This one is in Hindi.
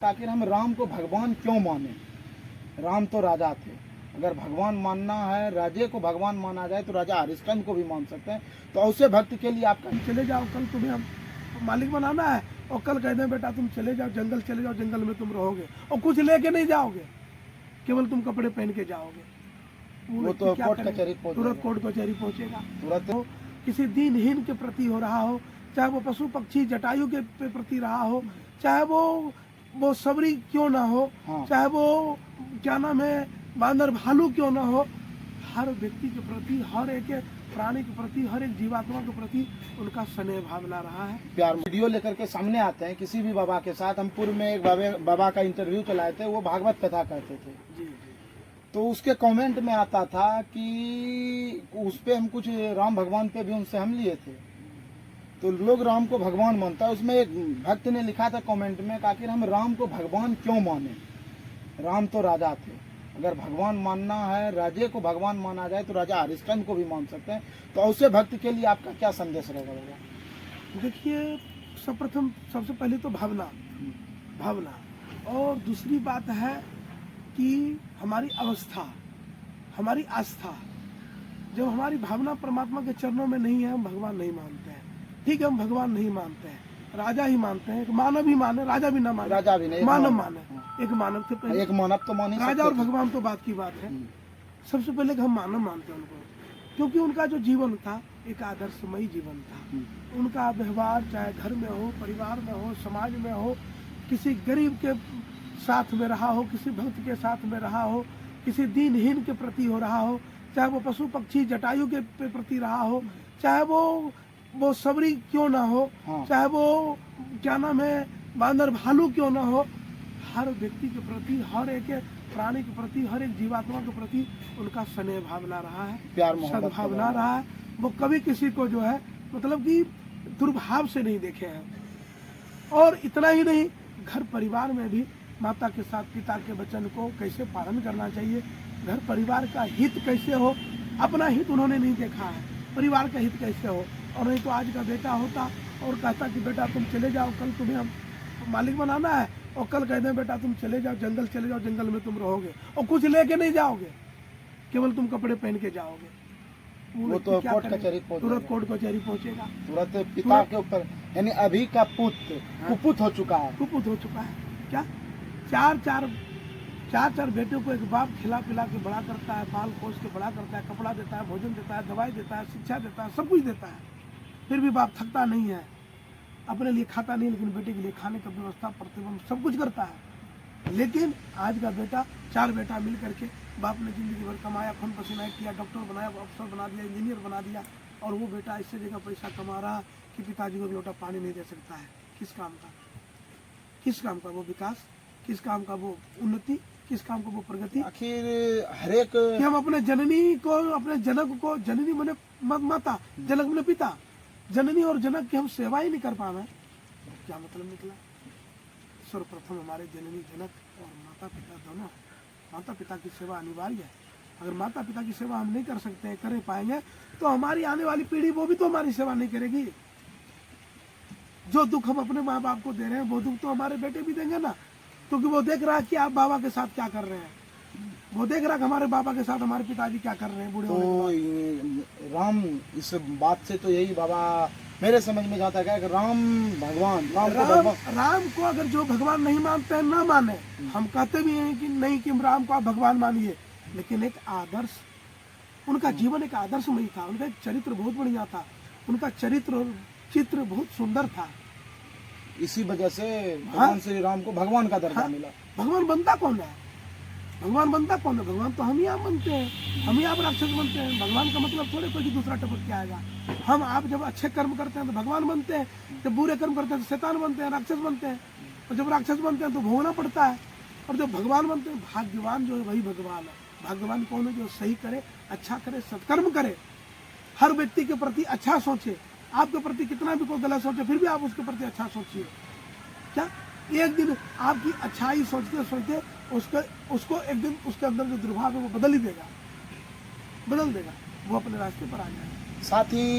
आखिर हम राम को भगवान क्यों माने? राम तो राजा थे। अगर भगवान मानना है, राजे को भगवान माना जाए तो राजा हरिश्चंद्र को भी मान सकते हैं। तो ऐसे भक्त के लिए आपका चले जाओ, कल तुम्हें हम मालिक बनाना है और कल कह दें बेटा तुम चले जाओ, जंगल चले जाओ, जंगल में तुम रहोगे और कुछ लेके नहीं जाओगे, केवल तुम कपड़े पहन के जाओगे। वो तो कोर्ट कचहरी तुरंत कोर्ट कचहरी पहुंचेगा। तुरंत तो किसी दीनहीन के प्रति हो रहा हो, चाहे वो पशु पक्षी जटायु के प्रति रहा हो, चाहे वो सबरी क्यों ना हो, हाँ। चाहे वो क्या नाम है बांदर भालू क्यों ना हो, हर व्यक्ति के प्रति, हर एक प्राणी के प्रति, हर एक जीवात्मा के प्रति उनका स्नेह भावना रहा है। प्यार वीडियो लेकर के सामने आते हैं किसी भी बाबा के साथ। हम पूर्व में एक बाबा का इंटरव्यू चलाए थे, वो भागवत कथा कहते थे। जी। तो उसके कमेंट में आता था कि उस पे हम कुछ राम भगवान पे भी उनसे हम लिए थे, तो लोग राम को भगवान मानता है। उसमें एक भक्त ने लिखा था कमेंट में कि आखिर हम राम को भगवान क्यों माने? राम तो राजा थे। अगर भगवान मानना है, राजे को भगवान माना जाए तो राजा हरिश्चंद्र को भी मान सकते हैं। तो ऐसे भक्त के लिए आपका क्या संदेश रहेगा? देखिए, सबसे पहले तो भावना और दूसरी बात है कि हमारी अवस्था, हमारी आस्था। जब हमारी भावना परमात्मा के चरणों में नहीं है, हम भगवान नहीं मानते हैं। ठीक है, हम भगवान नहीं मानते हैं, राजा ही मानते हैं। मानव ही माने, राजा भी ना माने, राजा भी नहीं, मानव माने। एक मानव थे पहले, एक मानव तो माने, राजा और भगवान तो बात की बात है। सबसे पहले हम मानव मानते हैं उनको, क्योंकि उनका जो जीवन था एक आदर्शमयी जीवन था। उनका व्यवहार चाहे घर में हो, परिवार में हो, समाज में हो, किसी गरीब के साथ में रहा हो, किसी भक्त के साथ में रहा हो, किसी दीनहीन के प्रति हो रहा हो, चाहे वो पशु पक्षी जटायु के प्रति रहा हो, चाहे वो सबरी क्यों ना हो, चाहे वो क्या नाम है बांदर भालू क्यों ना हो, हर व्यक्ति के प्रति, हर एक प्राणी के प्रति, हर एक जीवात्मा के प्रति उनका स्नेह भावना रहा है, प्यार सद्भावना रहा है। वो कभी किसी को जो है मतलब कि दुर्भाव से नहीं देखे हैं। और इतना ही नहीं, घर परिवार में भी माता के साथ पिता के वचन को कैसे पालन करना चाहिए, घर परिवार का हित कैसे हो, अपना हित उन्होंने नहीं देखा है, परिवार का हित कैसे हो। और नहीं तो आज का बेटा होता और कहता कि बेटा तुम चले जाओ, कल तुम्हें हम मालिक बनाना है और कल कह दें बेटा तुम चले जाओ, जंगल चले जाओ, जंगल में तुम रहोगे और कुछ लेके नहीं जाओगे, केवल तुम कपड़े पहन के जाओगे। वो तो कोर्ट कचहरी तुरंत कोर्ट कचहरी पहुंचेगा। तुरंत पिता के ऊपर, यानी अभी का पुत्र कुपुत हो चुका है। कुपुत हो चुका है। क्या चार बेटों को एक बाप खिला पिला के बड़ा करता है, पाल पोस के बड़ा करता है, कपड़ा देता है, भोजन देता है, दवाई देता है, शिक्षा देता है, सब कुछ देता है। फिर भी बाप थकता नहीं है, अपने लिए खाता नहीं, लेकिन बेटे के लिए खाने का व्यवस्था, प्रतिबंध सब कुछ करता है। लेकिन आज का बेटा, 4 बेटा मिल करके बाप ने जिंदगी भर कमाया, खून पसीना किया, डॉक्टर बनाया, अफसर बना दिया, इंजीनियर बना दिया, और वो बेटा इससे जगह पैसा कमा रहा कि पिताजी को एक लोटा पानी नहीं दे सकता है। किस काम का? किस काम का वो विकास, किस काम का वो उन्नति, किस काम का वो प्रगति? आखिर हर एक कि हम अपने जननी को, अपने जनक को, जननी मैंने माता, जनक मैंने पिता, जननी और जनक की हम सेवा ही नहीं कर पा रहे, क्या मतलब निकला? सर्वप्रथम हमारे जननी जनक और माता पिता दोनों। माता पिता की सेवा अनिवार्य है। अगर माता पिता की सेवा हम नहीं कर सकते हैं, कर पाएंगे, तो हमारी आने वाली पीढ़ी वो भी तो हमारी सेवा नहीं करेगी। जो दुख हम अपने माँ बाप को दे रहे हैं वो दुख तो हमारे बेटे भी देंगे ना, क्योंकि वो देख रहा है कि आप बाबा के साथ क्या कर रहे हैं, वो देख रहा है कि हमारे बाबा के साथ हमारे पिताजी क्या कर रहे हैं बूढ़े होने के बाद। राम, इस बात से तो यही बाबा मेरे समझ में जाता है कि राम भगवान, राम को अगर जो भगवान नहीं मानते हैं ना माने। हम कहते भी हैं कि नहीं कि राम को आप भगवान मानिए, लेकिन एक आदर्श, उनका जीवन एक आदर्शमयी था, उनका एक चरित्र बहुत बढ़िया था, उनका चित्र बहुत सुंदर था। इसी वजह से भगवान श्री राम को भगवान का दर्जा मिला। भगवान बनता कौन है? भगवान बनता कौन है? भगवान तो हम ही आप बनते हैं, हम ही आप राक्षस बनते हैं। भगवान का मतलब थोड़े कोई दूसरा टपक के आएगा। हम आप जब अच्छे कर्म करते हैं तो भगवान बनते हैं, जब बुरे कर्म करते हैं तो शैतान बनते हैं, राक्षस बनते हैं, और जब राक्षस बनते हैं तो भोगना पड़ता है। और जब भगवान बनते हैं, भाग्यवान जो है वही भगवान है। भगवान कौन है? जो सही करे, अच्छा करे, सत्कर्म करे, हर व्यक्ति के प्रति अच्छा सोचे। आपके प्रति कितना भी कोई गलत सोचे, फिर भी आप उसके प्रति अच्छा सोचिए। क्या एक दिन आपकी अच्छाई सोचते सोचते उसको एक दिन उसके अंदर जो दुर्भाव है वो बदल ही देगा, बदल देगा, वो अपने रास्ते पर आ जाएगा। साथ ही